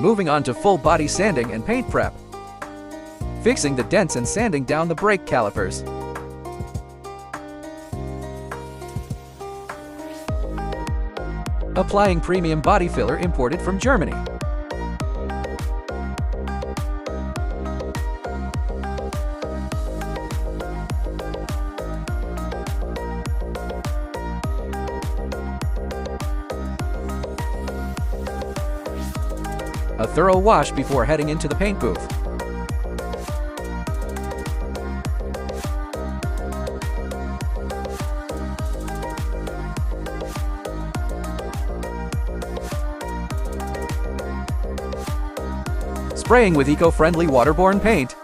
Moving on to full body sanding and paint prep. Fixing the dents and sanding down the brake calipers. Applying premium body filler imported from Germany. A thorough wash before heading into the paint booth. Spraying with eco-friendly waterborne paint.